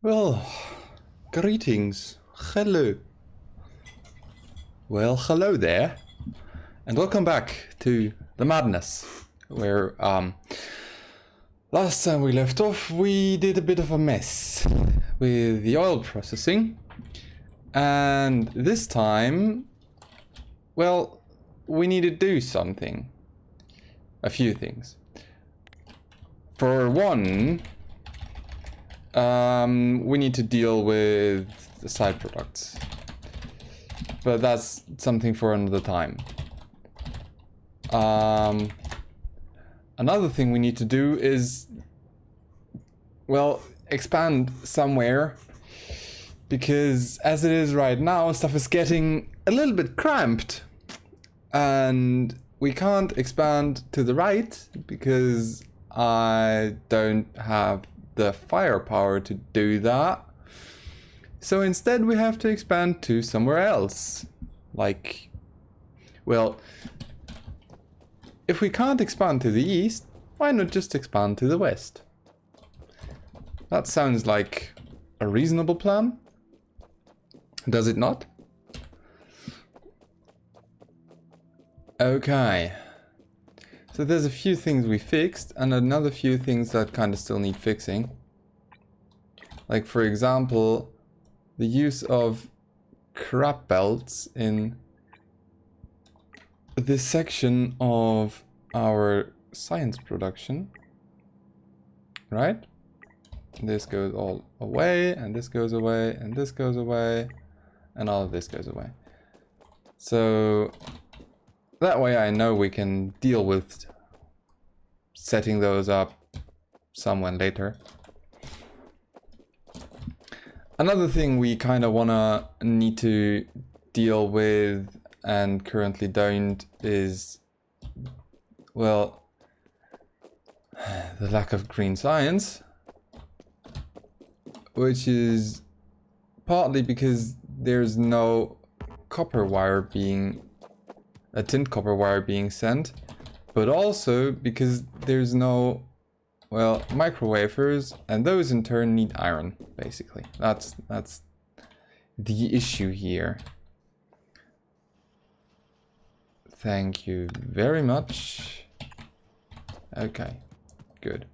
Well, greetings. Hello. Well, hello there. And welcome back to the madness, where last time we left off, we did a bit of a mess with the oil processing. And this time, well, we need to do something. A few things. For one, we need to deal with the side products. But that's something for another time. Another thing we need to do is, well, expand somewhere. Because as it is right now, stuff is getting a little bit cramped. And we can't expand to the right because I don't have the firepower to do that. So instead we have to expand to somewhere else. Like, well, if we can't expand to the east, why not just expand to the west? That sounds like a reasonable plan. Does it not? Okay. So there's a few things we fixed and another few things that kind of still need fixing. Like, for example, the use of crab belts in this section of our science production. Right? This goes all away, and this goes away, and this goes away, and all of this goes away. So that way I know we can deal with setting those up somewhere later. Another thing we kind of need to deal with and currently don't is, well, the lack of green science. Which is partly because there's no copper wire being, a tint copper wire being sent, but also because there's no, well, micro wafers, and those in turn need iron, basically. That's the issue here. Thank you very much. Okay, good.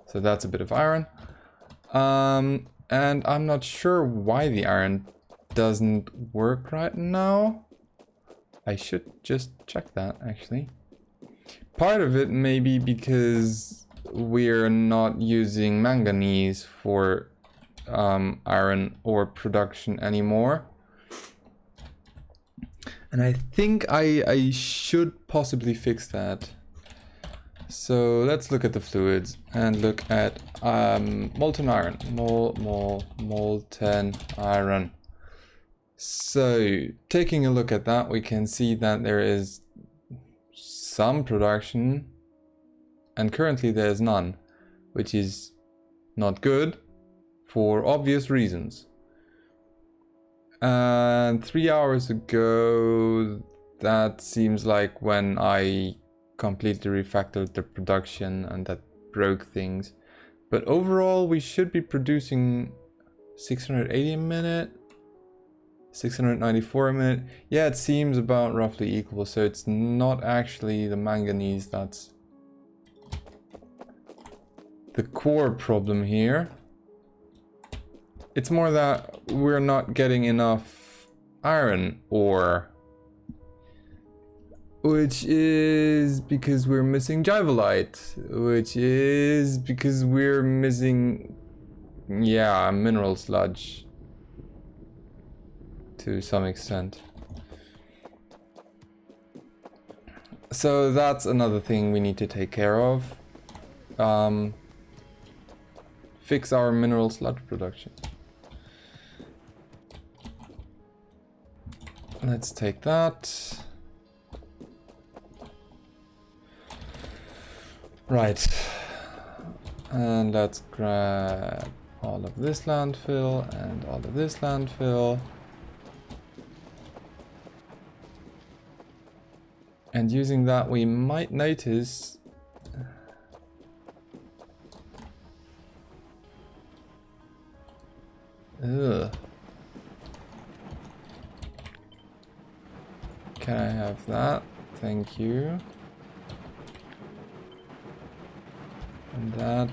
So that's a bit of iron. And I'm not sure why the iron doesn't work right now. I should just check that, actually. Part of it may be because we're not using manganese for iron ore production anymore. And I think I should possibly fix that. So let's look at the fluids and look at molten iron. Molten iron. So taking a look at that, we can see that there is some production and currently there's none, which is not good for obvious reasons. And 3 hours ago, that seems like when I completely refactored the production and that broke things. But overall we should be producing 680 a minute, 694 a minute. Yeah, it seems about roughly equal, so it's not actually the manganese that's the core problem here. It's more that we're not getting enough iron ore, which is because we're missing Jivolite, which is because we're missing, yeah, mineral sludge to some extent. So that's another thing we need to take care of. Fix our mineral sludge production. Let's take that. Right, and let's grab all of this landfill and all of this landfill. And using that, we might notice Ugh. Can I have that? Thank you. And that.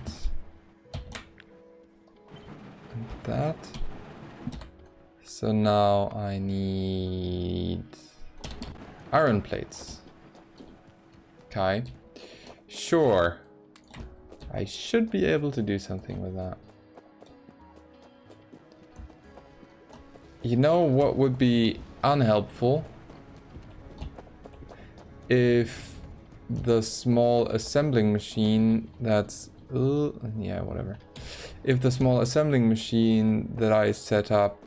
And that. So now I need iron plates. Okay. Sure. I should be able to do something with that. You know what would be unhelpful? If the small assembling machine that's... yeah, whatever. If the small assembling machine that I set up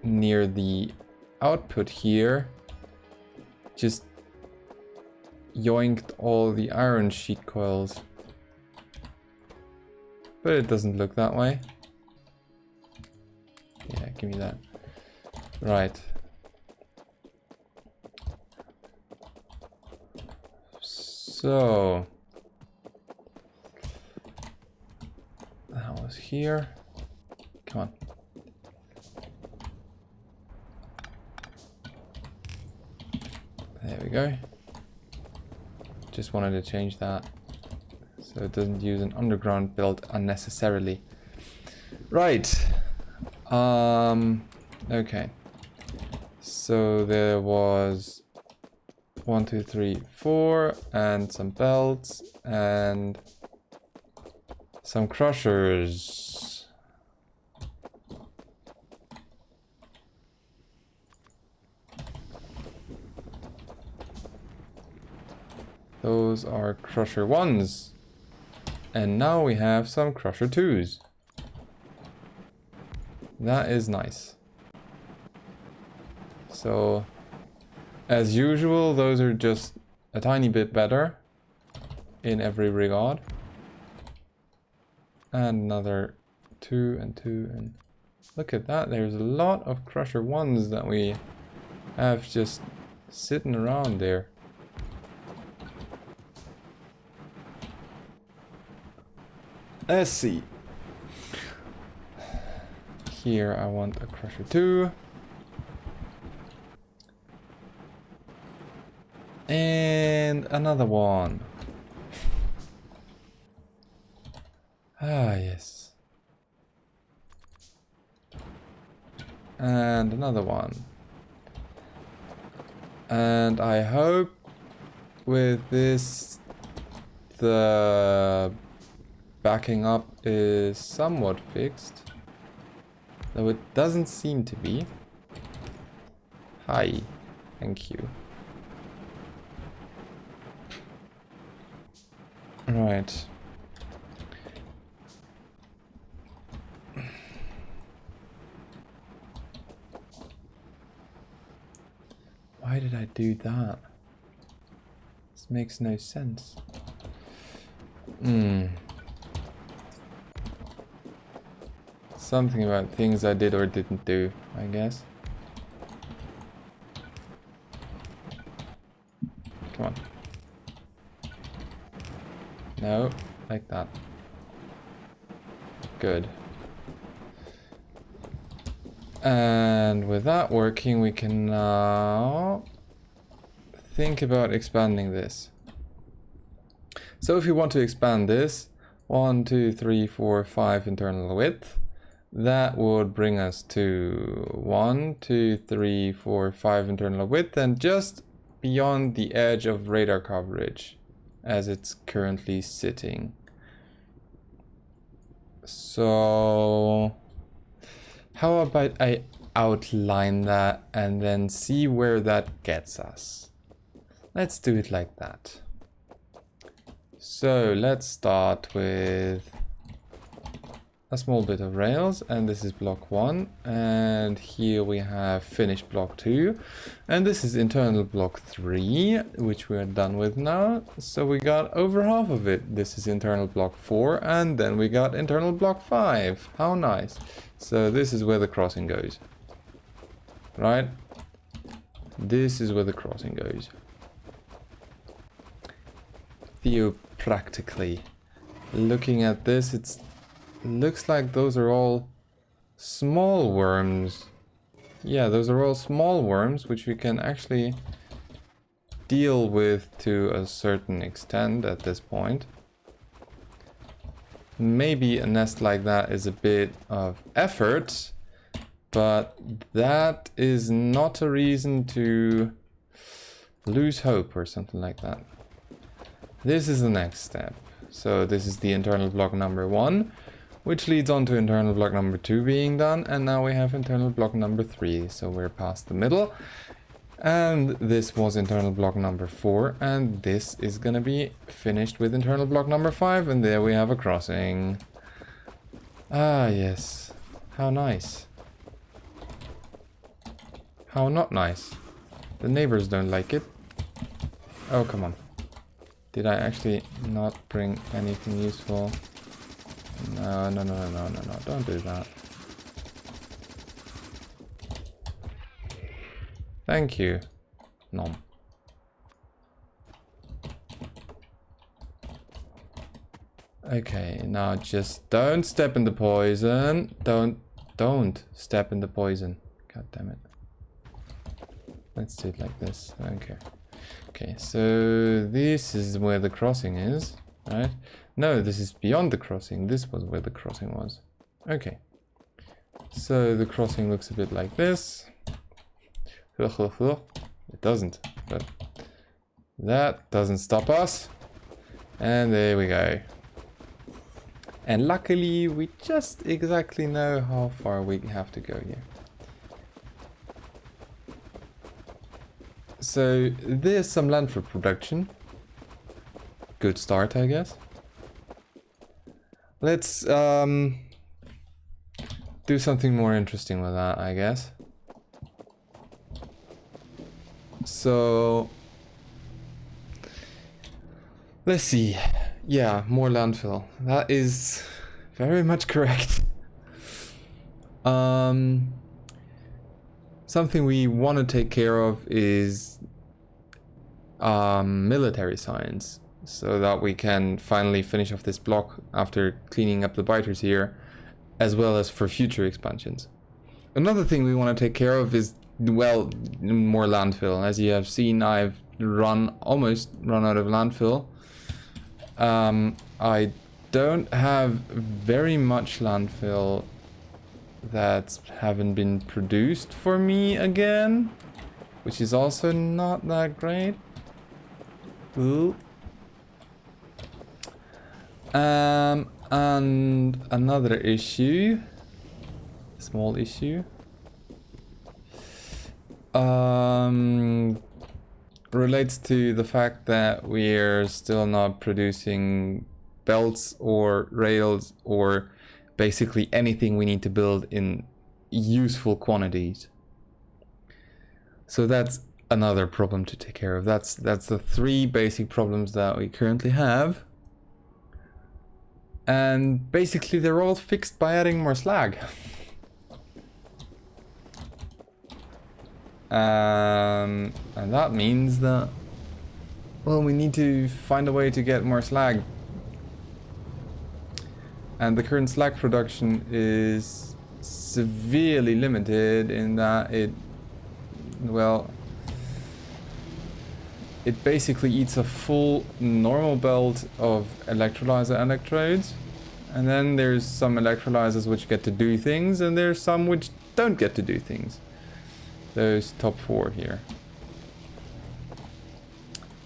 near the output here just yoinked all the iron sheet coils. But it doesn't look that way. Yeah, give me that. Right. So that was here. Come on. There we go. Just wanted to change that so it doesn't use an underground build unnecessarily. Right. Okay. So there was 1, 2, 3, 4 and some belts and some crushers. Those are crusher 1s. And now we have some crusher 2s. That is nice. So, as usual, those are just a tiny bit better in every regard. And another 2 and 2 and look at that, there's a lot of crusher 1s that we have just sitting around there. Let's see. Here I want a crusher 2. And another one. Ah, yes. And another one. And I hope with this the backing up is somewhat fixed. Though it doesn't seem to be. Hi. Thank you. Right. Why did I do that? This makes no sense. Something about things I did or didn't do, I guess. Come on. No, like that. Good. And with that working, we can now think about expanding this. So if you want to expand this, 1, 2, 3, 4, 5 internal width, that would bring us to 1, 2, 3, 4, 5 internal width and just beyond the edge of radar coverage as it's currently sitting. So how about I outline that and then see where that gets us? Let's do it like that. So let's start with a small bit of rails, and this is block 1, and here we have finished block 2, and this is internal block 3, which we are done with now. So we got over half of it. This is internal block 4, and then we got internal block 5. How nice. So this is where the crossing goes. Right? This is where the crossing goes. Theopractically, looking at this, it looks like those are all small worms. Yeah, those are all small worms, which we can actually deal with to a certain extent at this point. Maybe a nest like that is a bit of effort, but that is not a reason to lose hope or something like that. This is the next step. So this is the internal block number 1, which leads on to internal block number 2 being done, and now we have internal block number 3, so we're past the middle. And this was internal block number 4, and this is gonna be finished with internal block number 5, and there we have a crossing. Ah, yes. How nice. How not nice. The neighbors don't like it. Oh, come on. Did I actually not bring anything useful? No, no, no, no, no, no, no, don't do that. Thank you. Nom. Okay, now just don't step in the poison. Don't step in the poison. God damn it. Let's do it like this. I don't care. Okay, so this is where the crossing is, right? No, this is beyond the crossing. This was where the crossing was. Okay. So the crossing looks a bit like this. It doesn't, but that doesn't stop us. And there we go. And luckily, we just exactly know how far we have to go here. So there's some land for production. Good start, I guess. Let's do something more interesting with that, I guess. So let's see. Yeah, more landfill. That is very much correct. Something we want to take care of is military science, so that we can finally finish off this block after cleaning up the biters here, as well as for future expansions. Another thing we want to take care of is, well, more landfill. As you have seen, I've almost run out of landfill. I don't have very much landfill that haven't been produced for me again, which is also not that great. Ooh. And another issue, small issue, relates to the fact that we're still not producing belts or rails or basically anything we need to build in useful quantities. So that's another problem to take care of. That's the 3 basic problems that we currently have. And basically they're all fixed by adding more slag. And that means that, well, we need to find a way to get more slag. And the current slag production is severely limited in that it basically eats a full normal belt of electrolyzer electrodes. And then there's some electrolyzers which get to do things, and there's some which don't get to do things. Those top 4 here.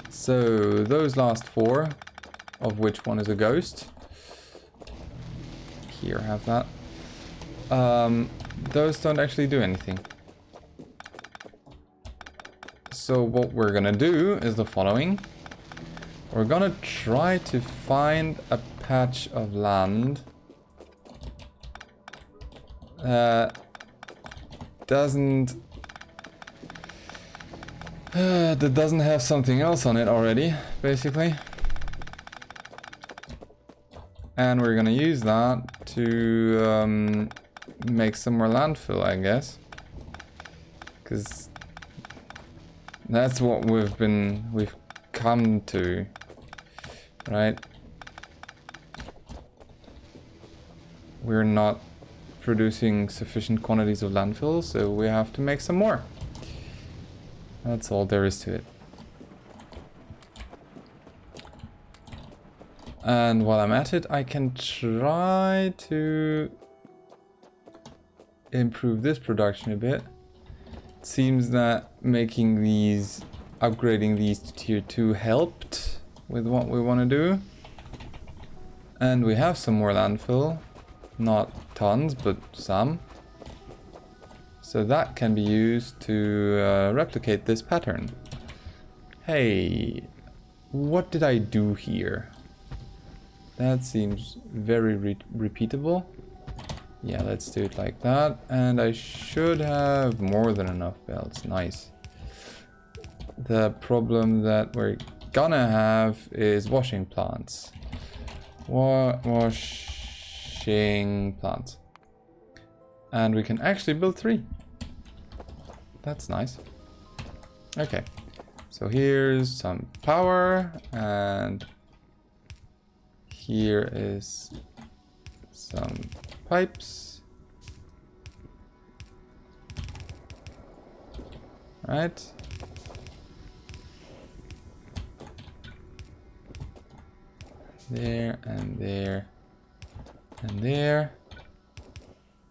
So those last 4, of which one is a ghost. Here, have that. Those don't actually do anything. So what we're gonna do is the following. We're gonna try to find a patch of land that doesn't have something else on it already, basically. And we're gonna use that to make some more landfill, I guess. Because that's what we've come to, right? We're not producing sufficient quantities of landfill, so we have to make some more. That's all there is to it. And while I'm at it, I can try to improve this production a bit. It seems that making these, upgrading these to tier 2 helped with what we want to do. And we have some more landfill. Not tons, but some. So that can be used to replicate this pattern. Hey, what did I do here? That seems very repeatable. Yeah, let's do it like that. And I should have more than enough belts. Nice. The problem that we're gonna have is washing plants. Washing plants. And we can actually build 3. That's nice. Okay. So here's some power, and here is some pipes. Right. There and there and there.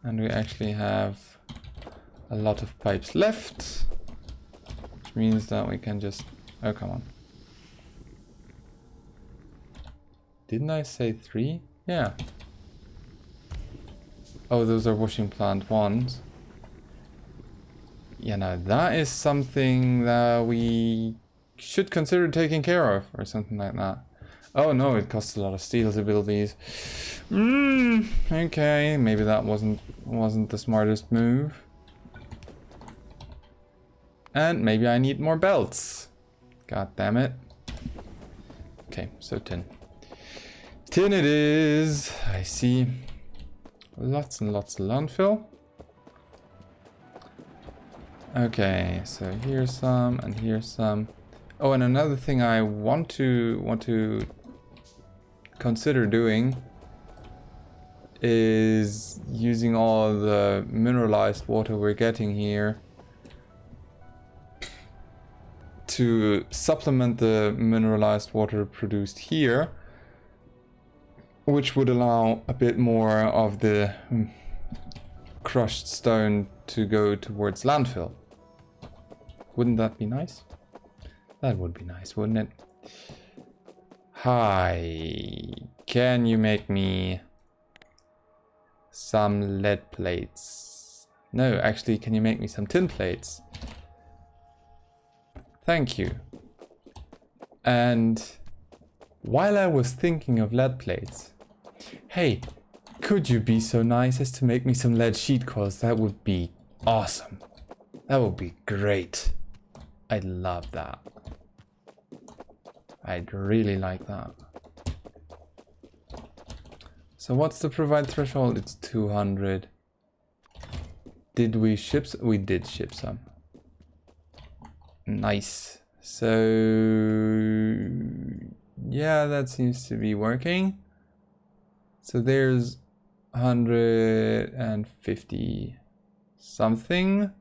And we actually have a lot of pipes left, which means that we can just... Oh, come on. Didn't I say 3? Yeah. Oh, those are washing plant 1s. Yeah, now that is something that we should consider taking care of, or something like that. Oh no, it costs a lot of steel to build these. Okay, maybe that wasn't the smartest move. And maybe I need more belts. God damn it. Okay, so tin. Tin it is. I see. Lots and lots of landfill. Okay, so here's some and here's some. Oh, and another thing I want to consider doing is using all the mineralized water we're getting here to supplement the mineralized water produced here, which would allow a bit more of the crushed stone to go towards landfill. Wouldn't that be nice? That would be nice, wouldn't it? Hi, can you make me some lead plates? No, actually, can you make me some tin plates? Thank you. And while I was thinking of lead plates, hey, could you be so nice as to make me some lead sheet coils? That would be awesome. That would be great. I'd love that. I'd really like that. So what's the provide threshold? It's 200. Did we ship some? We did ship some. Nice. So yeah, that seems to be working. So there's 150 something.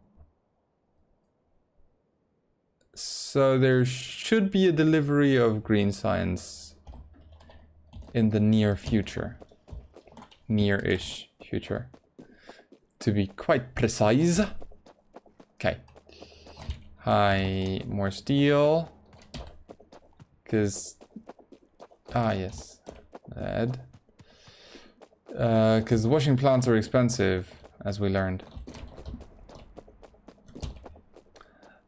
So there should be a delivery of green science in the near future. Near-ish future. To be quite precise. Okay. Hi, more steel. Because... Ah, yes. Lead. Because washing plants are expensive, as we learned.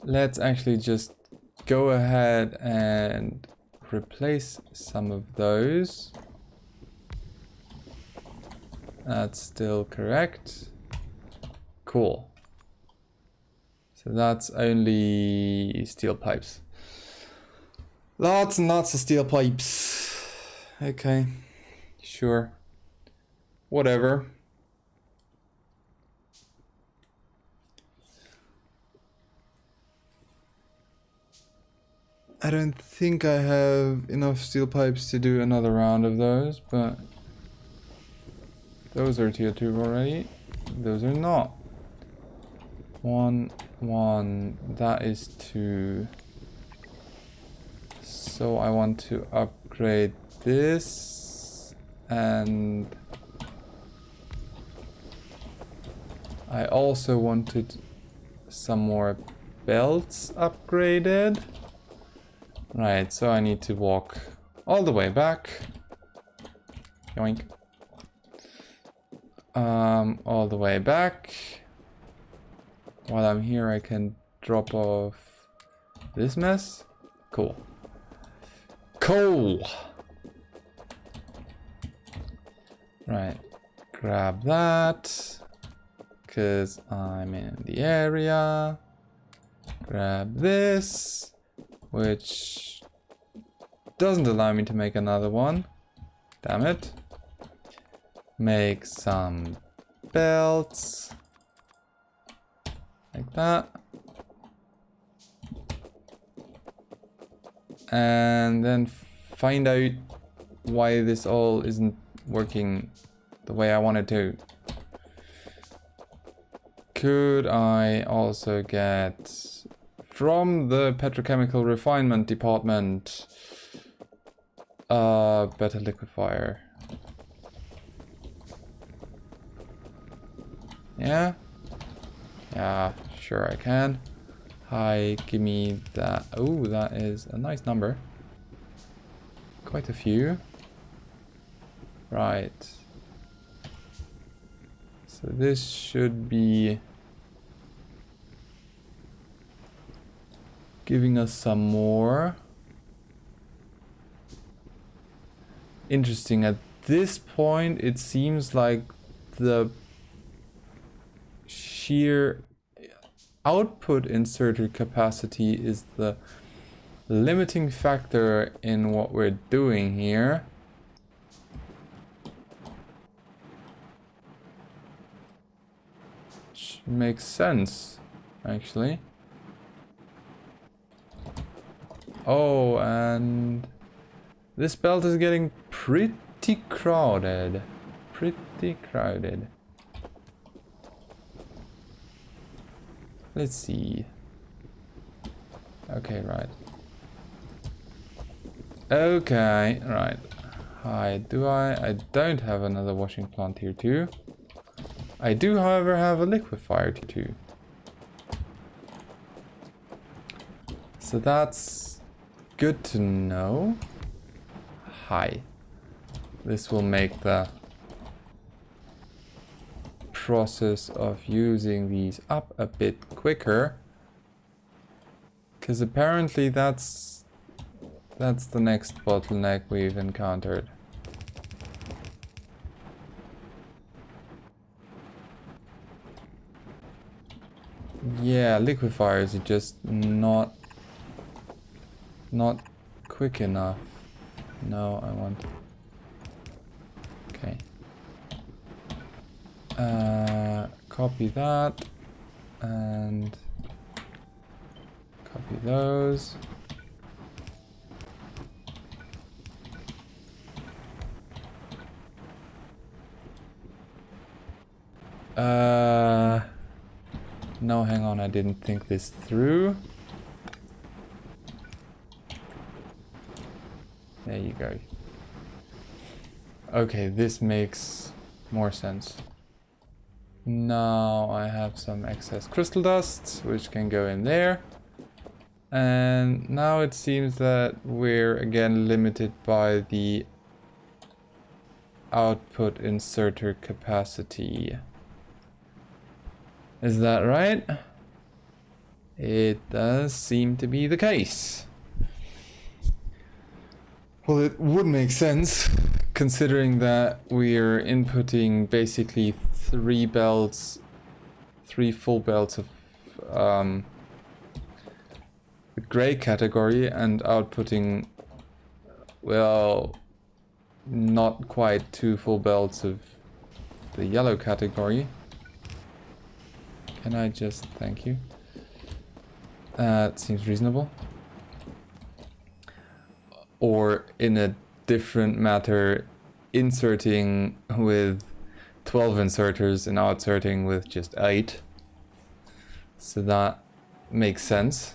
Let's actually just go ahead and replace some of those. That's still correct. Cool. So that's only steel pipes. Lots and lots of steel pipes. Okay, sure. Whatever. I don't think I have enough steel pipes to do another round of those, but those are tier 2 already. those are not. 1, 1, that is 2. So I want to upgrade this, and I also wanted some more belts upgraded. Right, so I need to walk all the way back. Yoink. All the way back. While I'm here, I can drop off this mess. Cool. Coal! Right, grab that, because I'm in the area. Grab this, which doesn't allow me to make another one. Damn it. Make some belts. Like that. And then find out why this all isn't working the way I want it to. Could I also get from the petrochemical refinement department a better liquefier? Yeah? Yeah, sure I can. Hi, give me that. Oh, that is a nice number. Quite a few. Right. So this should be giving us some more. Interesting. At this point, it seems like the sheer output inserter capacity is the limiting factor in what we're doing here. Which makes sense, actually. Oh, and this belt is getting pretty crowded. Pretty crowded. Let's see. Okay, right. Okay, right. Hi, do I don't have another washing plant here too. I do, however, have a liquefier too. So that's good to know. Hi. This will make the process of using these up a bit quicker, because apparently that's the next bottleneck we've encountered. Yeah, liquefiers are just not quick enough. No, I want. Okay. Copy that and copy those. No, hang on, I didn't think this through. There you go. Okay, this makes more sense. Now I have some excess crystal dust, which can go in there. And now it seems that we're again limited by the output inserter capacity. Is that right? It does seem to be the case. Well, it would make sense, considering that we're inputting basically 3 full belts of the gray category and outputting, well, not quite 2 full belts of the yellow category. Can I just, thank you. That seems reasonable. Or in a different matter, inserting with 12 inserters and outserting with just 8. So that makes sense.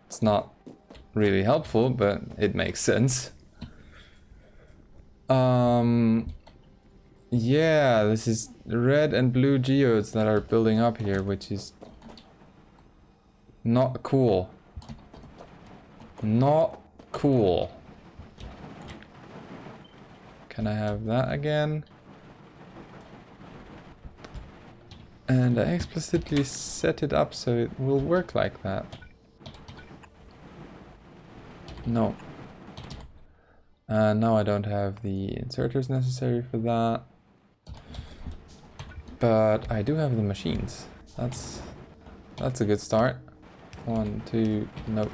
It's not really helpful, but it makes sense. Yeah, this is red and blue geodes that are building up here, which is not cool. Not cool. Can I have that again? And I explicitly set it up so it will work like that. No. Now I don't have the inserters necessary for that. But I do have the machines. That's a good start. 1, 2, nope.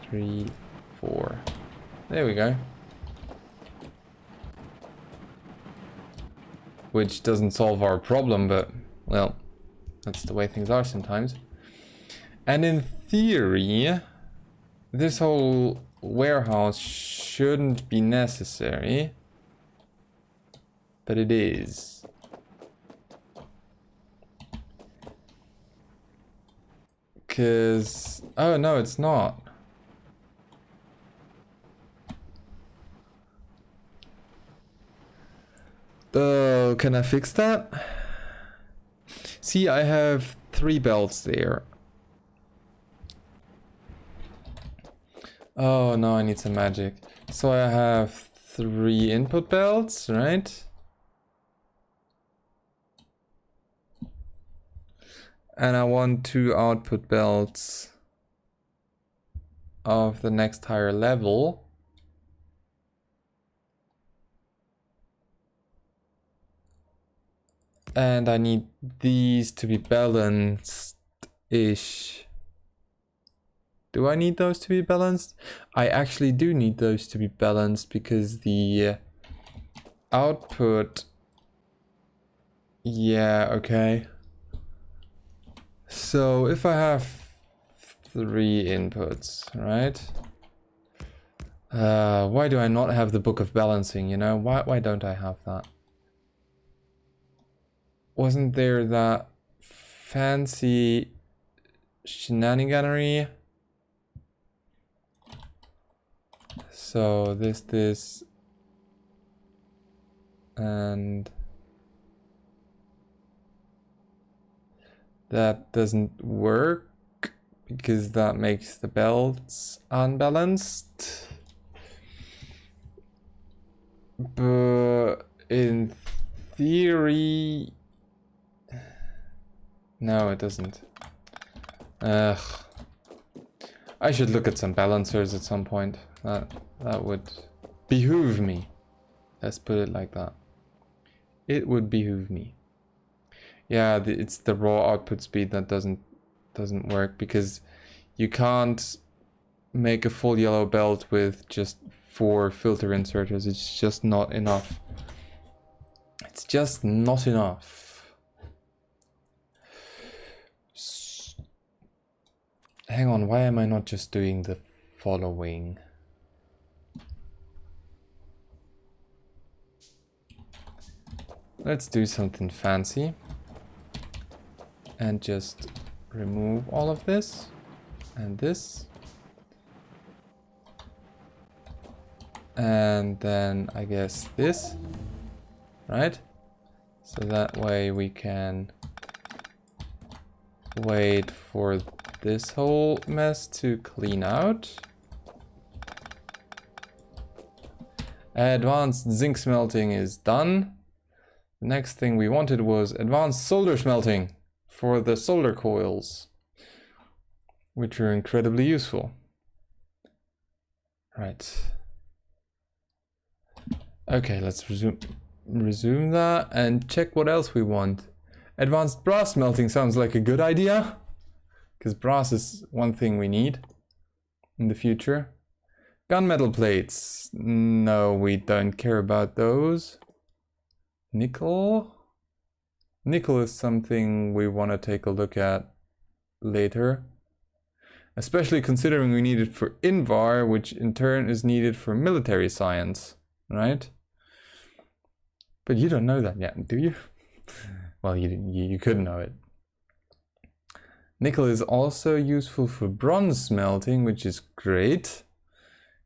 3, 4. There we go. Which doesn't solve our problem, but, well, that's the way things are sometimes. And in theory, this whole warehouse shouldn't be necessary, but it is. Because, oh no, it's not. Oh, can I fix that? See, I have 3 belts there. Oh no, I need some magic. So I have 3 input belts, right? And I want 2 output belts of the next higher level. And I need these to be balanced-ish. Do I need those to be balanced? I actually do need those to be balanced because the output... Yeah, okay. So if I have 3 inputs, right? Why do I not have the book of balancing, you know? Why don't I have that? Wasn't there that fancy shenaniganery? So this, and that doesn't work because that makes the belts unbalanced. But in theory, no, it doesn't. Ugh. I should look at some balancers at some point. That would behoove me. Let's put it like that. It would behoove me. Yeah, it's the raw output speed that doesn't work because you can't make a full yellow belt with just 4 filter inserters. It's just not enough. It's just not enough. Hang on, why am I not just doing the following? Let's do something fancy and just remove all of this and this. And then I guess this, right? So that way we can wait for this whole mess to clean out. Advanced zinc smelting is done. The next thing we wanted was advanced solder smelting for the solder coils, which are incredibly useful. Right. Okay, let's resume that and check what else we want. Advanced brass smelting sounds like a good idea, because brass is one thing we need in the future. Gunmetal plates. No, we don't care about those. Nickel? Nickel is something we want to take a look at later. Especially considering we need it for Invar, which in turn is needed for military science, right? But you don't know that yet, do you? Well, you could know it. Nickel is also useful for bronze smelting, which is great,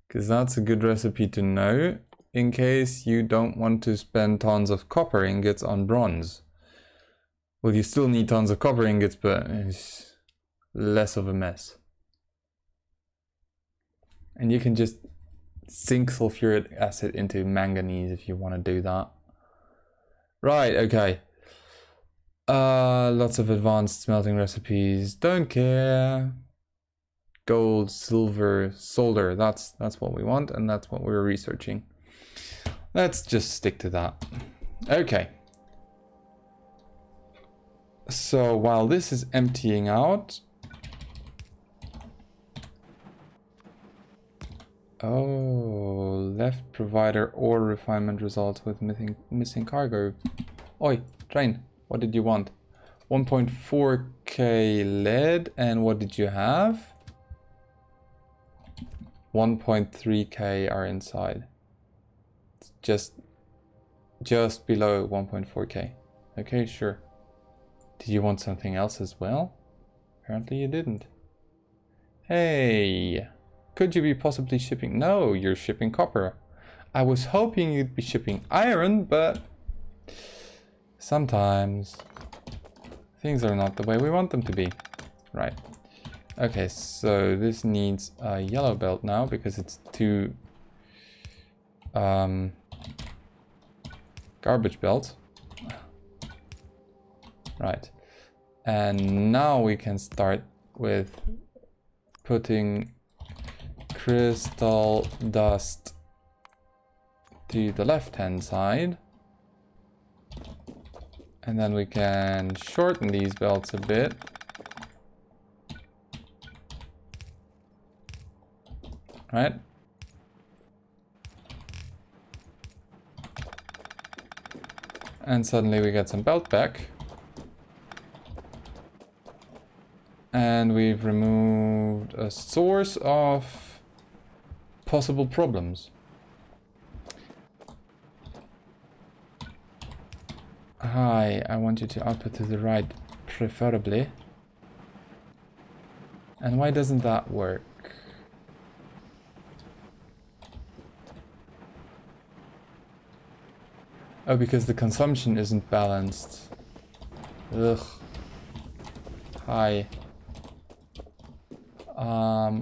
because that's a good recipe to know in case you don't want to spend tons of copper ingots on bronze. Well, you still need tons of copper ingots, but it's less of a mess. And you can just sink sulfuric acid into manganese if you want to do that. Right, okay. Lots of advanced smelting recipes. Don't care. Gold, silver, solder. That's what we want, and that's what we're researching. Let's just stick to that. Okay. So while this is emptying out. Oh, left provider ore refinement results with missing cargo. Oi, train. What did you want? 1.4k lead, and what did you have? 1.3k are inside. It's just below 1.4k. Okay, sure. Did you want something else as well? Apparently you didn't. Hey, could you be possibly shipping? No, you're shipping copper. I was hoping you'd be shipping iron, but sometimes things are not the way we want them to be. Right. Okay, so this needs a yellow belt now because it's two garbage belts. Right. And now we can start with putting crystal dust to the left-hand side. And then we can shorten these belts a bit. Right? And suddenly we get some belt back. And we've removed a source of possible problems. Hi, I want you to output to the right, preferably. And why doesn't that work? Oh, because the consumption isn't balanced. Ugh. Hi.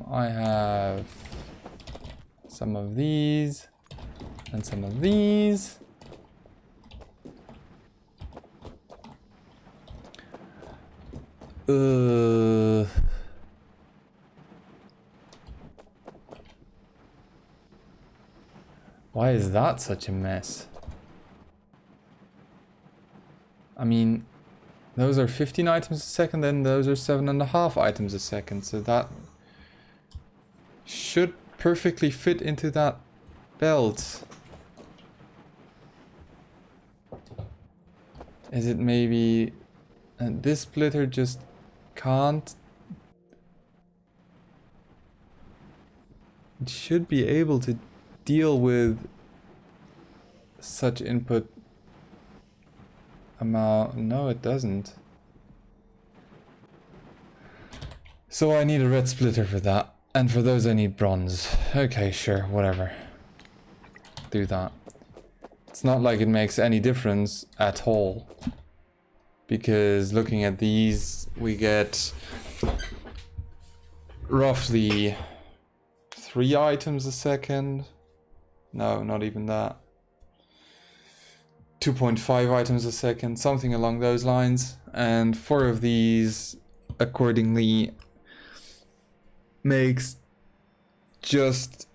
I have some of these and some of these. Why is that such a mess? I mean, those are 15 items a second, then those are 7.5 items a second, so that should perfectly fit into that belt. Is it maybe this splitter just can't? It should be able to deal with such input amount. No, it doesn't. So I need a red splitter for that. And for those I need bronze. Okay, sure, whatever. Do that. It's not like it makes any difference at all. Because looking at these, we get roughly 3 items a second. No, not even that. 2.5 items a second, something along those lines. And 4 of these accordingly makes just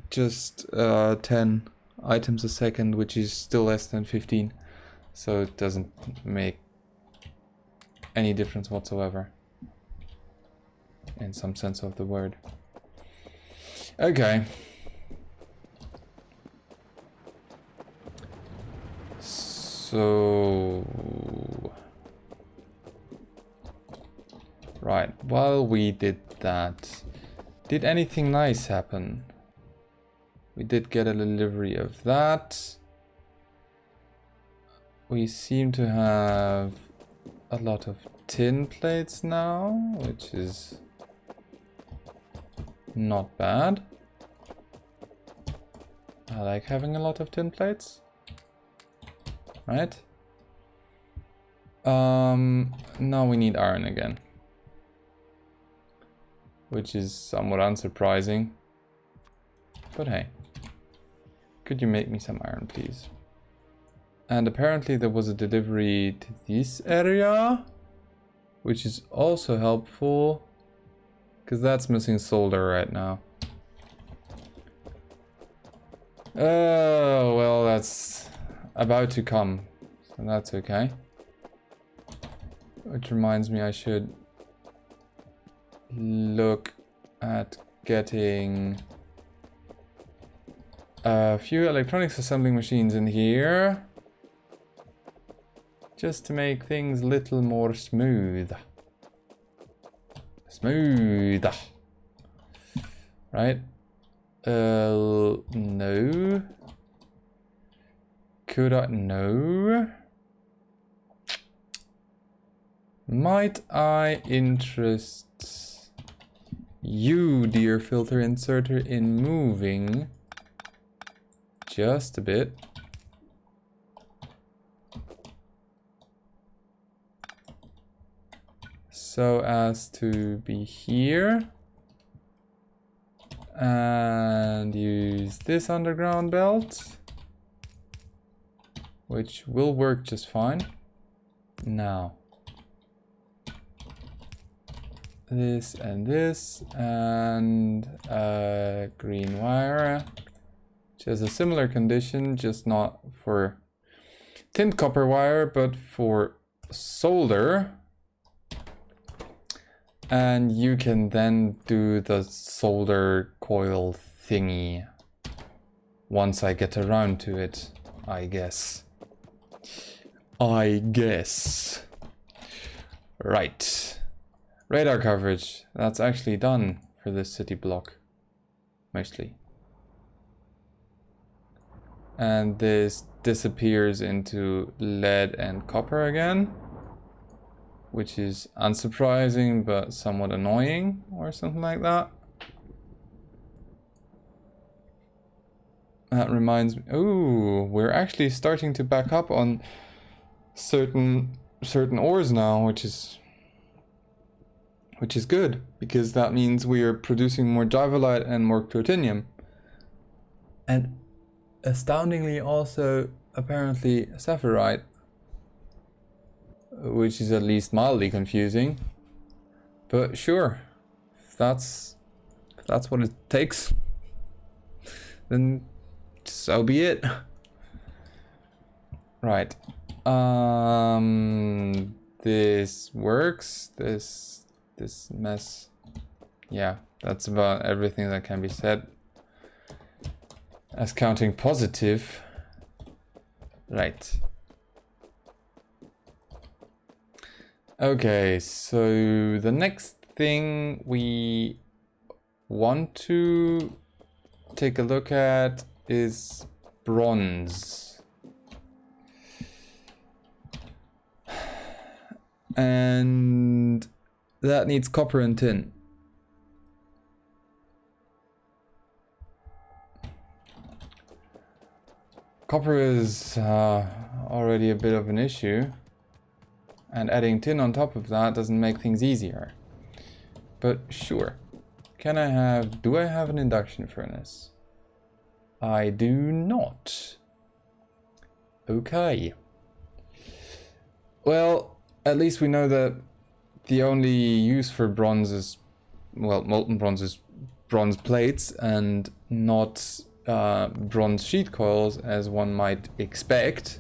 10 items a second, which is still less than 15. So it doesn't make any difference whatsoever in some sense of the word. Okay. So right, while we did that, did anything nice happen? We did get a delivery of that. we seem to have a lot of tin plates now, which is not bad. I like having a lot of tin plates. Right? Now we need iron again. Which is somewhat unsurprising. But hey. Could you make me some iron, please? And apparently there was a delivery to this area, which is also helpful, because that's missing solder right now. Oh, well, that's about to come, so that's okay. Which reminds me, I should look at getting a few electronics assembling machines in here, just to make things a little more smooth. Smooth. Right? No. Could I? No. Might I interest you, dear filter inserter, in moving just a bit? So as to be here. And use this underground belt, which will work just fine. Now, this and this, and green wire, which has a similar condition, just not for tin copper wire, but for solder. And you can then do the solder coil thingy once I get around to it, I guess. Right. Radar coverage. That's actually done for this city block. Mostly. And this disappears into lead and copper again, which is unsurprising but somewhat annoying or something like that. That reminds me, ooh, we're actually starting to back up on certain ores now, which is good, because that means we are producing more divolite and more plutonium. And astoundingly also apparently sapphirite, which is at least mildly confusing, but sure, if that's what it takes, then so be it. Right. This works. This mess. Yeah, that's about everything that can be said as counting positive. Right. Okay, so the next thing we want to take a look at is bronze. And that needs copper and tin. Copper is already a bit of an issue. And adding tin on top of that doesn't make things easier. But sure. Do I have an induction furnace? I do not. Okay. Well, at least we know that the only use for bronze is, well, molten bronze is bronze plates and not bronze sheet coils, as one might expect.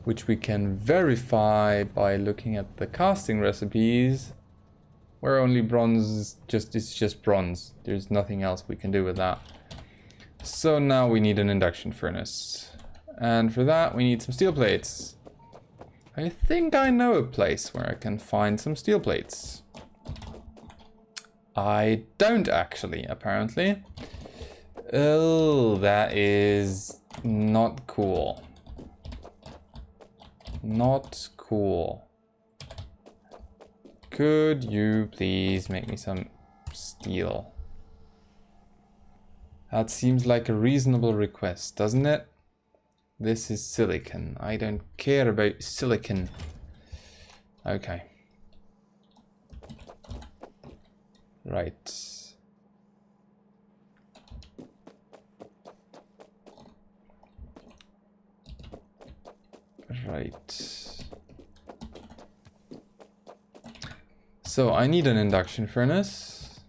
Which we can verify by looking at the casting recipes, where only bronze is just bronze. There's nothing else we can do with that. So now we need an induction furnace. And for that we need some steel plates. I think I know a place where I can find some steel plates. I don't actually, apparently. Oh, that is not cool. Not cool. Could you please make me some steel? That seems like a reasonable request, doesn't it? This is silicon. I don't care about silicon. Okay. Right. Right. So I need an induction furnace.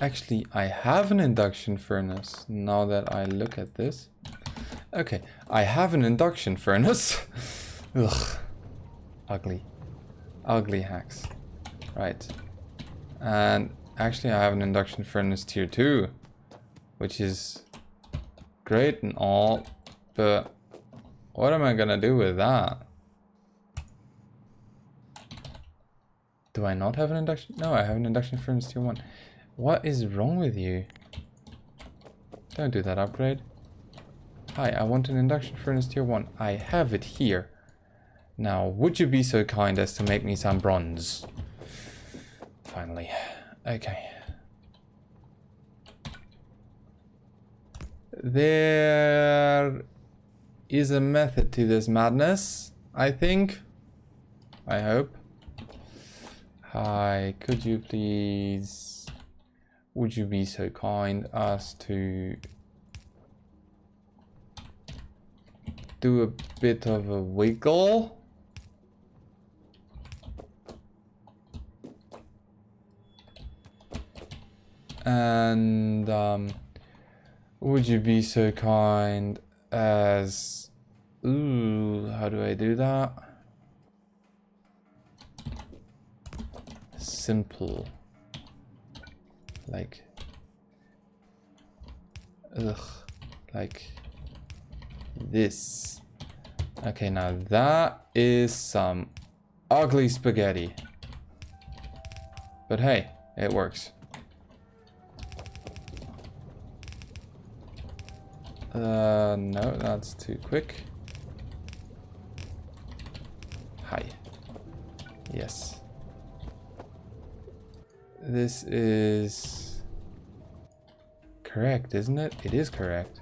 Actually, I have an induction furnace now that I look at this. Okay, I have an induction furnace. Ugh. Ugly. Ugly hacks. Right. And actually I have an induction furnace tier 2, which is great and all, but what am I gonna do with that? Do I not have an induction? No, I have an induction furnace tier 1. What is wrong with you? Don't do that upgrade. Hi, I want an induction furnace tier 1. I have it here. Now, would you be so kind as to make me some bronze? Finally. Okay. There is a method to this madness, I think. I hope. Hi, could you please... Would you be so kind as to... do a bit of a wiggle? And would you be so kind as... Ooh, how do I do that? Simple. Like... Ugh. Like... this. Okay, now that is some ugly spaghetti. But hey, it works. No, that's too quick. Hi. Yes. This is correct, isn't it? It is correct.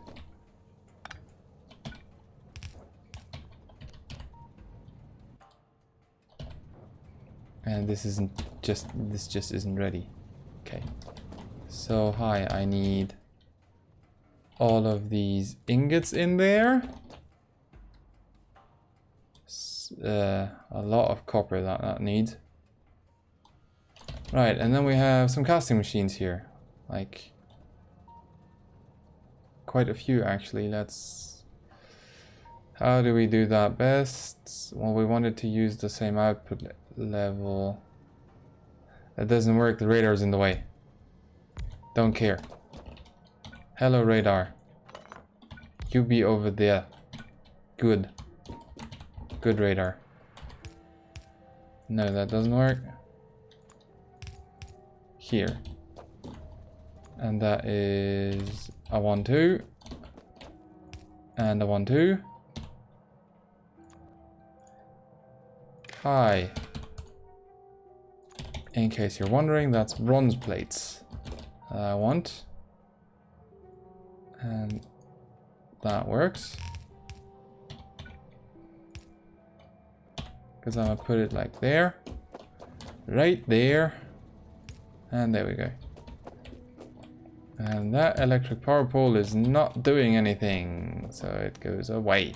And this just isn't ready. Okay. So hi, I need all of these ingots in there. A lot of copper that needs. Right, and then we have some casting machines here. Like quite a few actually. How do we do that best? Well, we wanted to use the same output level. That doesn't work, the radar's in the way. Don't care. Hello radar. You be over there. Good. Good radar. No, that doesn't work. Here. And that is a 1-2. And a 1-2. Hi. In case you're wondering, that's bronze plates that I want. And that works. Because I'm gonna put it like there. Right there. And there we go. And that electric power pole is not doing anything, so it goes away.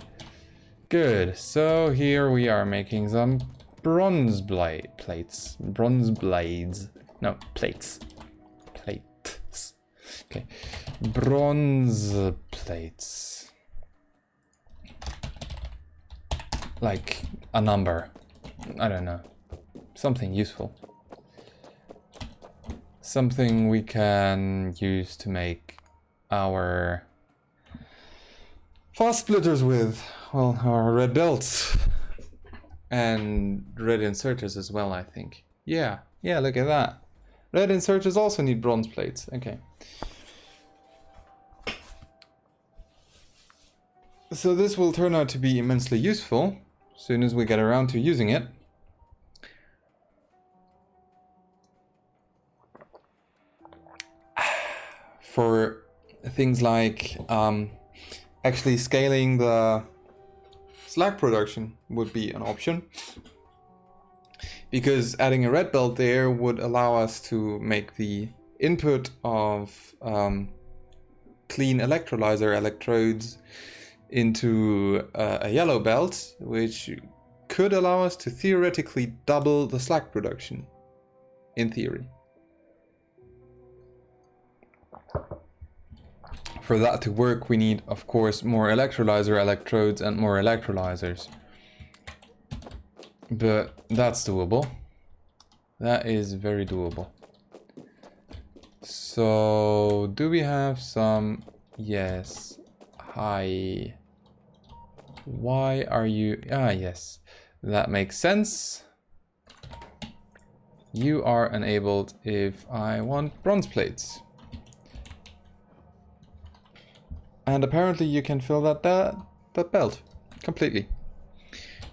Good, so here we are making some bronze plates. Bronze blades. No, plates. Plates. Okay. Bronze plates. Like a number. I don't know. Something useful. Something we can use to make our fast splitters with. Well, our red belts. And red inserters as well, I think. Yeah, look at that. Red inserters also need bronze plates. Okay. So this will turn out to be immensely useful. as soon as we get around to using it. For things like actually scaling the slag production would be an option, because adding a red belt there would allow us to make the input of clean electrolyzer electrodes into a yellow belt, which could allow us to theoretically double the slag production, in theory. For that to work, we need, of course, more electrolyzer electrodes and more electrolyzers. But that's doable. That is very doable. So, do we have some... Yes. Hi. Why are you... Ah, yes. That makes sense. You are enabled if I want bronze plates. And apparently you can fill that belt completely.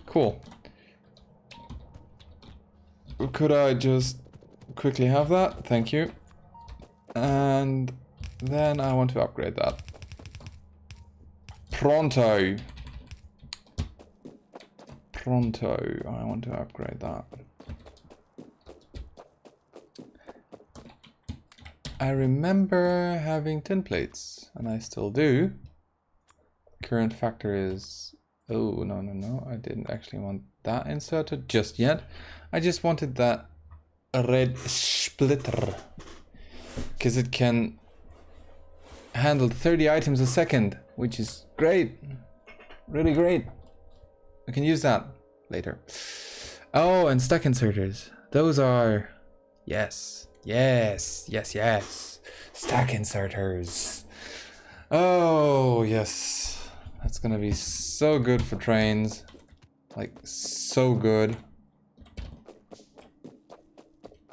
Cool. Could I just quickly have that? Thank you. And then I want to upgrade that. Pronto. Pronto. I want to upgrade that. I remember having tin plates, and I still do. Current factor is... Oh, no. I didn't actually want that inserted just yet. I just wanted that red splitter, because it can handle 30 items a second, which is great. Really great. I can use that later. Oh, and stack inserters. Those are... Yes. Stack inserters. Oh, yes. That's gonna be so good for trains. Like, so good.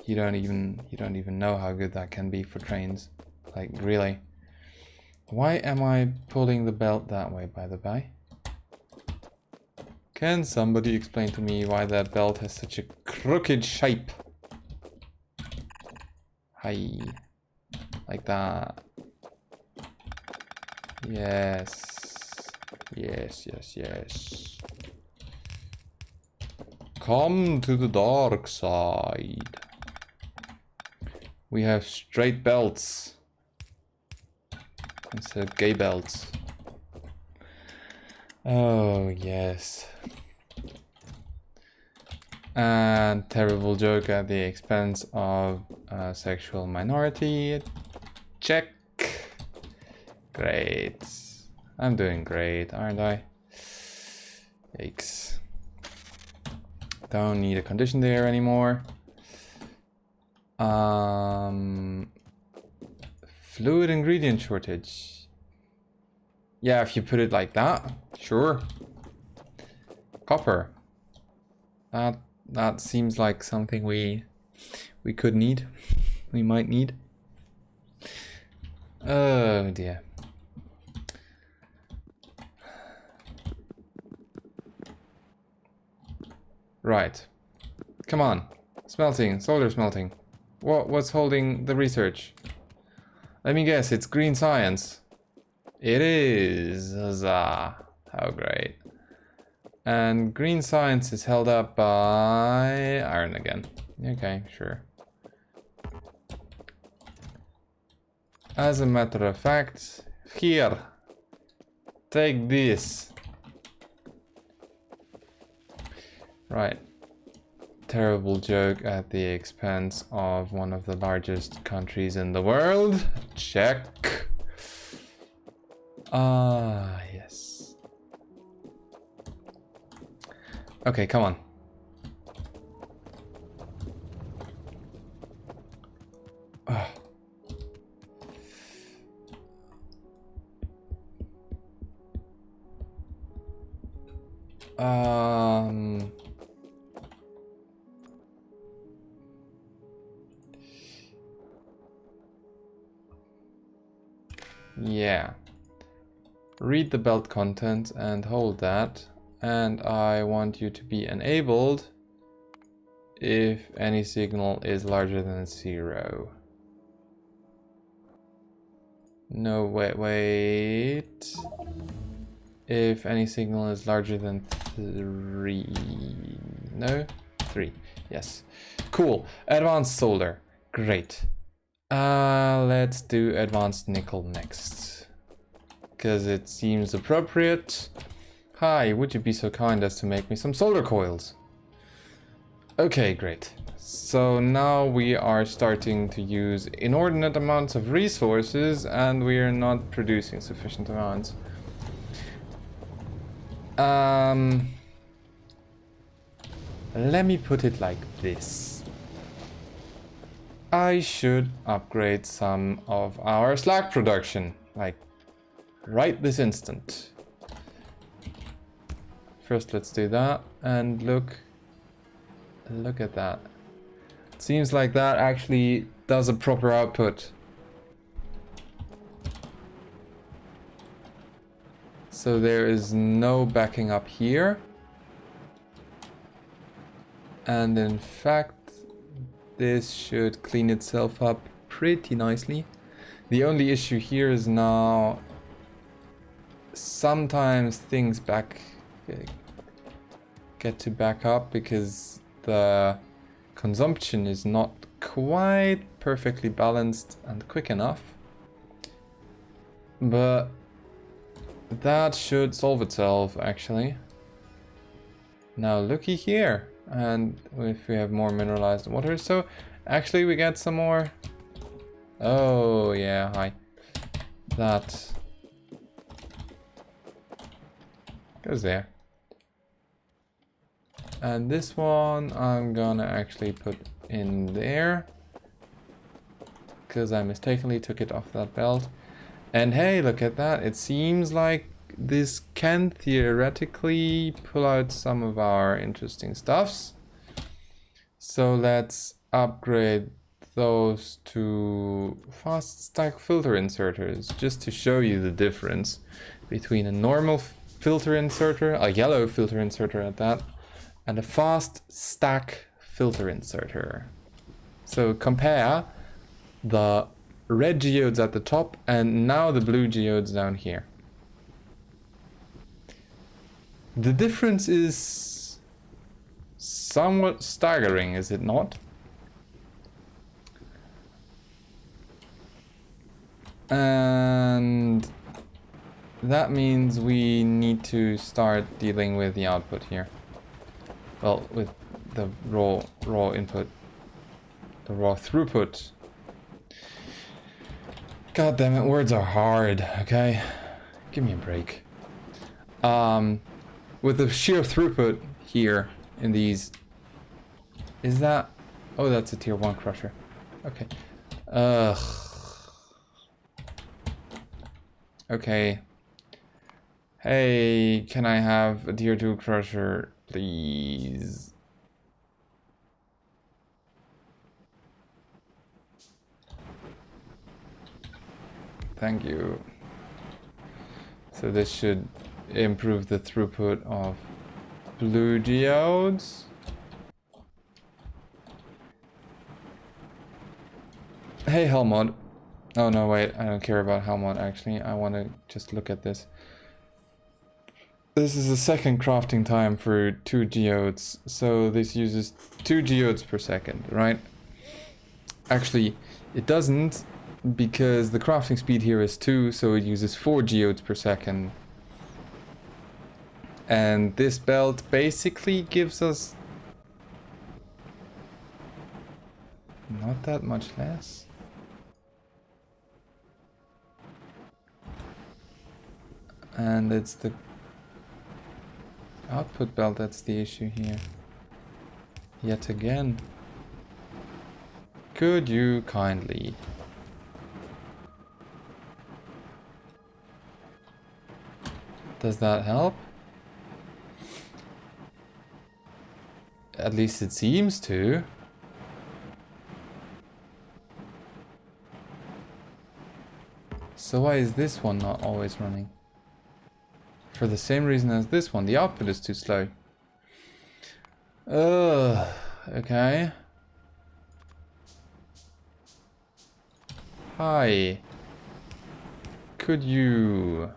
You don't even know how good that can be for trains. Like, really. Why am I pulling the belt that way, by the by? Can somebody explain to me why that belt has such a crooked shape? Hi. Like that. Yes. Come to the dark side. We have straight belts instead of gay belts. Oh, yes. And terrible joke at the expense of a sexual minority. Check. Great. I'm doing great, aren't I? Yikes. Don't need a condition there anymore. Fluid ingredient shortage. Yeah, if you put it like that, sure. Copper. That seems like something we could need. We might need. Oh dear. Right. Come on. Smelting. Solder smelting. What's holding the research? Let me guess, it's green science. It is. Huzzah. How great. And green science is held up by iron again. Okay, sure. As a matter of fact, here. Take this. Right. Terrible joke at the expense of one of the largest countries in the world. Check. Ah, yes. Okay, come on. Yeah. Read the belt content and hold that. And I want you to be enabled if any signal is larger than 0. No, wait. If any signal is larger than 3. No? 3. Yes. Cool. Advanced solder. Great. Let's do advanced nickel next. Because it seems appropriate. Hi, would you be so kind as to make me some solder coils? Okay, great. So now we are starting to use inordinate amounts of resources and we are not producing sufficient amounts. Let me put it like this. I should upgrade some of our slag production, like right this instant. First, let's do that, and look at that. It seems like that actually does a proper output. So there is no backing up here. And in fact, this should clean itself up pretty nicely. The only issue here is now sometimes things get to back up because the consumption is not quite perfectly balanced and quick enough. But that should solve itself actually. Now looky here. And if we have more mineralized water, so actually we get some more. Oh yeah, hi. That goes there. And this one I'm gonna actually put in there because I mistakenly took it off that belt. And hey, look at that. It seems like this can theoretically pull out some of our interesting stuffs. So let's upgrade those to fast stack filter inserters, just to show you the difference between a normal filter inserter, a yellow filter inserter at that, and a fast stack filter inserter. So compare the red geodes at the top and now the blue geodes down here. The difference is somewhat staggering, is it not? And that means we need to start dealing with the output here. Well, with the raw input, the raw throughput. God damn it, words are hard, okay? Give me a break. With the sheer throughput here in these, is that, oh, that's a tier 1 crusher. Okay. Okay. Hey, can I have a tier 2 crusher, please? Thank you. So this should improve the throughput of blue geodes. Hey, Helmod. Oh no, wait, I don't care about Helmod actually. I want to just look at this. This is the second crafting time for 2 geodes, so this uses 2 geodes per second, right? Actually, it doesn't, because the crafting speed here is 2, so it uses 4 geodes per second. And this belt basically gives us not that much less. And it's the output belt that's the issue here. Yet again. Could you kindly? Does that help? At least it seems to. So why is this one not always running? For the same reason as this one, the output is too slow. Ugh, okay. Hi. Could you...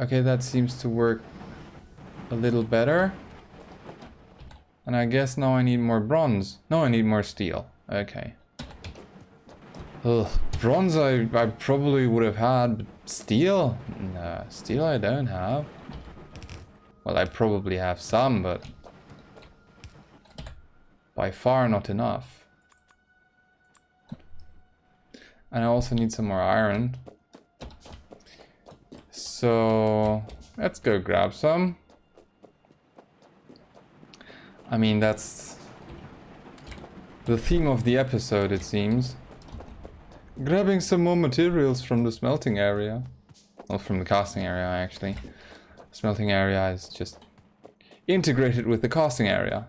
Okay, that seems to work a little better. And I guess now I need more bronze. No, I need more steel. Okay. Ugh, bronze I probably would have had, but steel? No, steel I don't have. Well, I probably have some, but by far not enough. And I also need some more iron. So let's go grab some. I mean, that's the theme of the episode, it seems. Grabbing some more materials from the smelting area. Well, from the casting area, actually. Smelting area is just integrated with the casting area.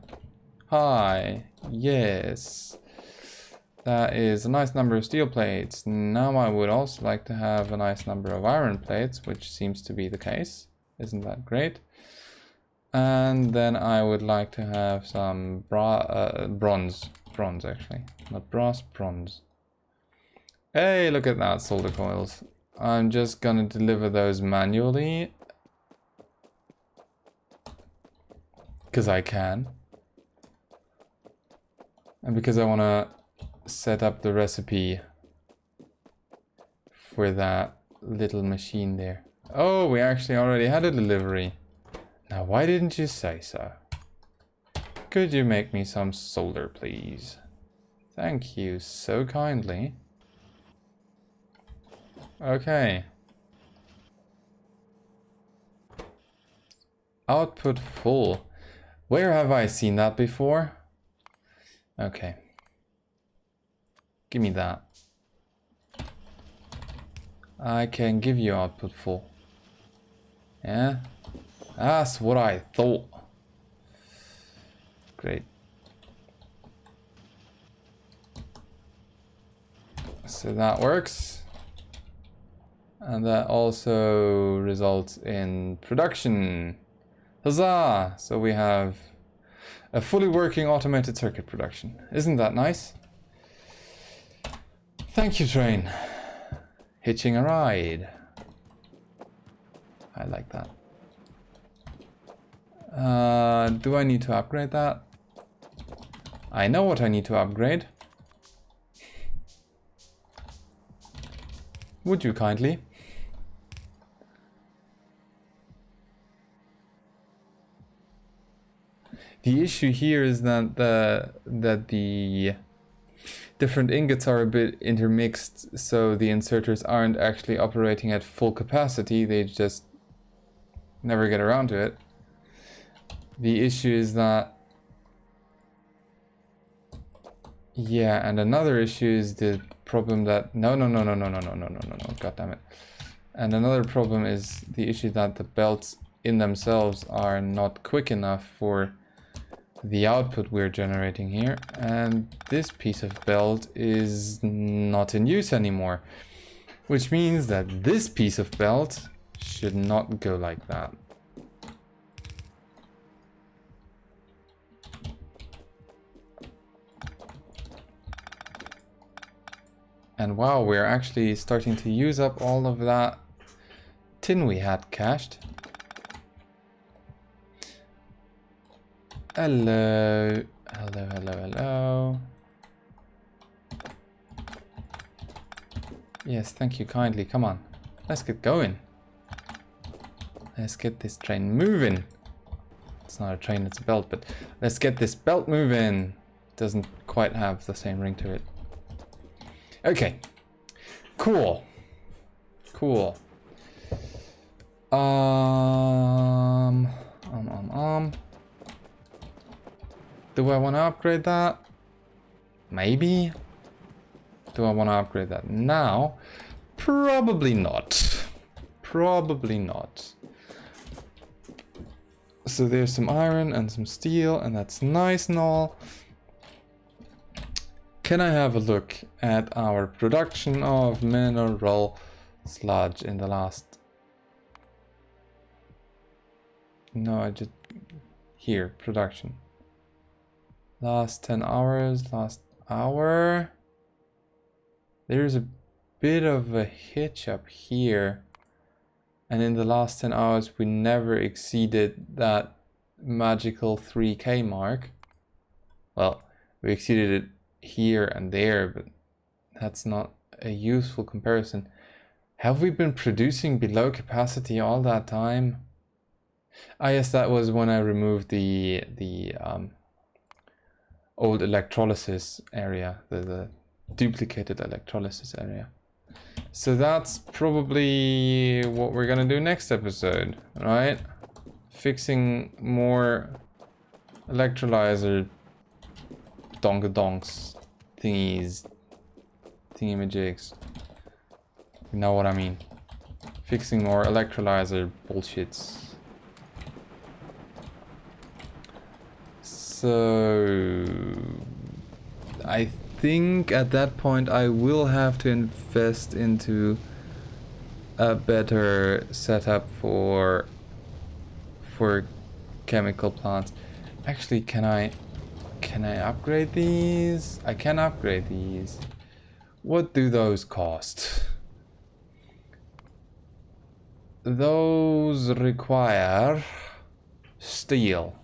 Hi. Yes. That is a nice number of steel plates. Now I would also like to have a nice number of iron plates, which seems to be the case. Isn't that great? And then I would like to have some bronze. Bronze, actually. Not brass, bronze. Hey, look at that, solder coils. I'm just gonna deliver those manually. Because I can. And because I want to set up the recipe for that little machine there. Oh, we actually already had a delivery. Now, why didn't you say so? Could you make me some solder, please? Thank you so kindly. Okay. Output full. Where have I seen that before? Okay. Give me that. I can give you output full. Yeah? That's what I thought. Great. So that works. And that also results in production. Huzzah! So we have a fully working automated circuit production. Isn't that nice? Thank you, train. Hitching a ride. I like that. Do I need to upgrade that? I know what I need to upgrade. Would you kindly? The issue here is that the different ingots are a bit intermixed, so the inserters aren't actually operating at full capacity, they just never get around to it. The issue is that... Yeah, and another issue is the problem that... No, god damn it. And another problem is the issue that the belts in themselves are not quick enough for the output we're generating here, and this piece of belt is not in use anymore, which means that this piece of belt should not go like that. And wow, we're actually starting to use up all of that tin we had cached. Hello. Hello. Yes, thank you kindly. Come on. Let's get going. Let's get this train moving. It's not a train, it's a belt, but let's get this belt moving. Doesn't quite have the same ring to it. Okay. Cool. Do I want to upgrade that? Maybe. Do I want to upgrade that now? Probably not. Probably not. So there's some iron and some steel, and that's nice and all. Can I have a look at our production of mineral sludge in the last... No, I just... Here, production. Last 10 hours, last hour. There's a bit of a hitch up here. And in the last 10 hours, we never exceeded that magical 3K mark. Well, we exceeded it here and there, but that's not a useful comparison. Have we been producing below capacity all that time? Ah, yes, that was when I removed the old electrolysis area, the duplicated electrolysis area. So that's probably what we're gonna do next episode, right? Fixing more electrolyzer donks thingies, thingamajigs. You know what I mean? Fixing more electrolyzer bullshits. So I think at that point I will have to invest into a better setup for chemical plants. Actually, can I upgrade these? I can upgrade these. What do those cost? Those require steel.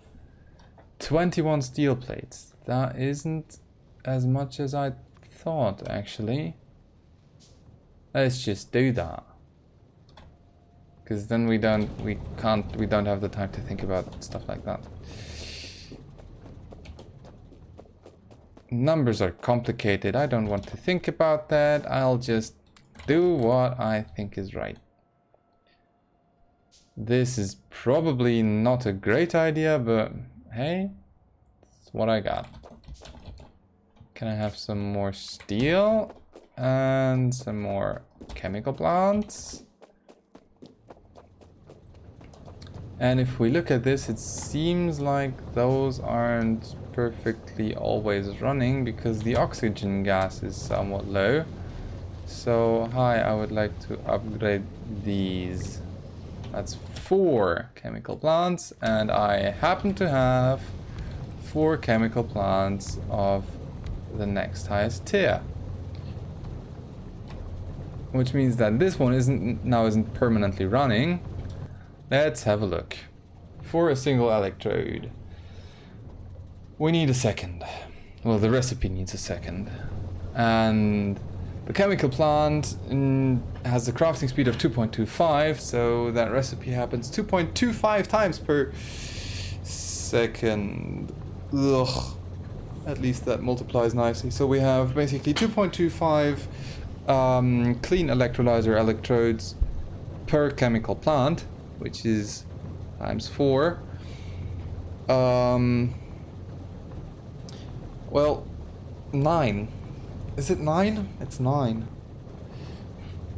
21 steel plates. That isn't as much as I thought, actually. Let's just do that. Because then we don't have the time to think about stuff like that. Numbers are complicated. I don't want to think about that. I'll just do what I think is right. This is probably not a great idea, but hey, it's what I got. Can I have some more steel and some more chemical plants? And if we look at this, it seems like those aren't perfectly always running because the oxygen gas is somewhat low. So, hi, I would like to upgrade these. That's 4 chemical plants, and I happen to have 4 chemical plants of the next highest tier. Which means that this one isn't permanently running. Let's have a look. For a single electrode, we need a second. Well, the recipe needs a second. And the chemical plant has a crafting speed of 2.25, so that recipe happens 2.25 times per second. Ugh. At least that multiplies nicely. So we have basically 2.25 clean electrolyzer electrodes per chemical plant, which is times 4. Well, 9. Is it 9? It's 9.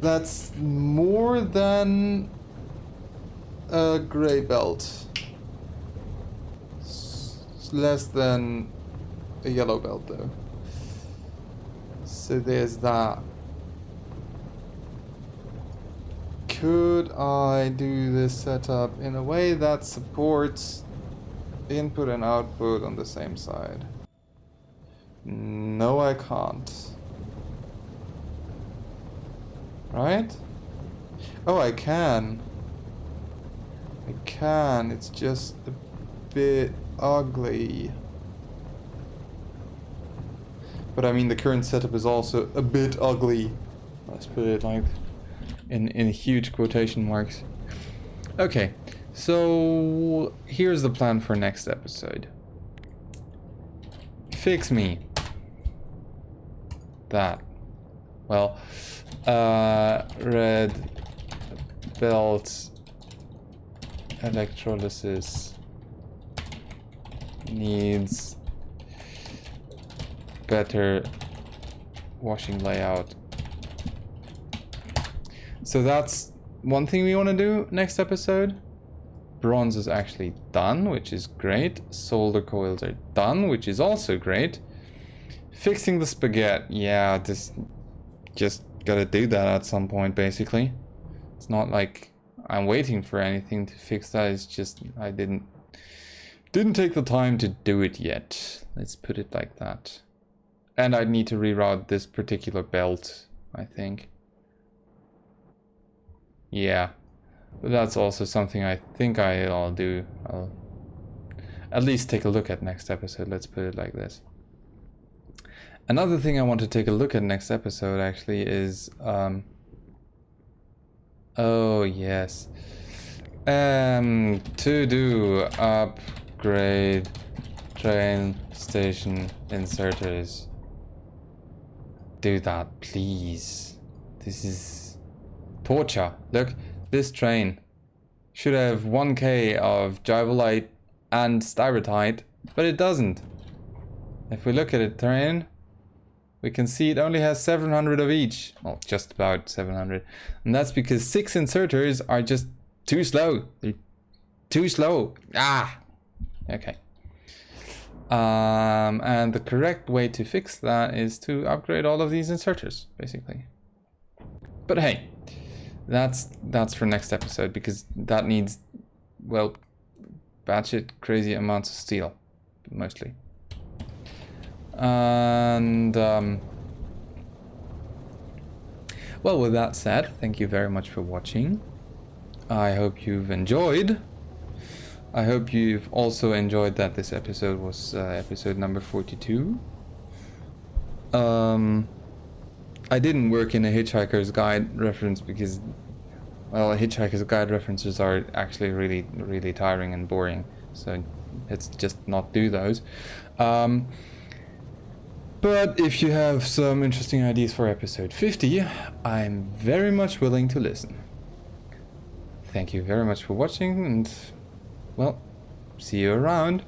That's more than a gray belt. It's less than a yellow belt though. So there's that. Could I do this setup in a way that supports input and output on the same side? No, I can't. Right? Oh, I can. I can. It's just a bit ugly. But I mean, the current setup is also a bit ugly. Let's put it like in huge quotation marks. Okay, so here's the plan for next episode. Fix me that. Well, red belt electrolysis needs better washing layout. So that's one thing we want to do next episode. Bronze is actually done, which is great. Solder coils are done, which is also great. Fixing the spaghetti. Yeah, just gotta do that at some point, basically. It's not like I'm waiting for anything to fix that. It's just I didn't take the time to do it yet. Let's put it like that. And I need to reroute this particular belt, I think. Yeah. But that's also something I think I'll do. I'll at least take a look at next episode. Let's put it like this. Another thing I want to take a look at next episode actually is oh yes. To do upgrade train station inserters. Do that, please. This is torture. Look, this train should have 1k of Jivolite and Styrotite, but it doesn't. If we look at the train, we can see it only has 700 of each. Well, just about 700. And that's because 6 inserters are just too slow. They're too slow. Ah! Okay. And the correct way to fix that is to upgrade all of these inserters, basically. But hey, that's for next episode, because that needs, well, batshit crazy amounts of steel, mostly. And well, with that said, thank you very much for watching. I hope you've enjoyed. I hope you've also enjoyed that this episode was episode number 42. I didn't work in a Hitchhiker's Guide reference because, well, Hitchhiker's Guide references are actually really, really tiring and boring. So let's just not do those. But if you have some interesting ideas for episode 50, I'm very much willing to listen. Thank you very much for watching, and, well, see you around.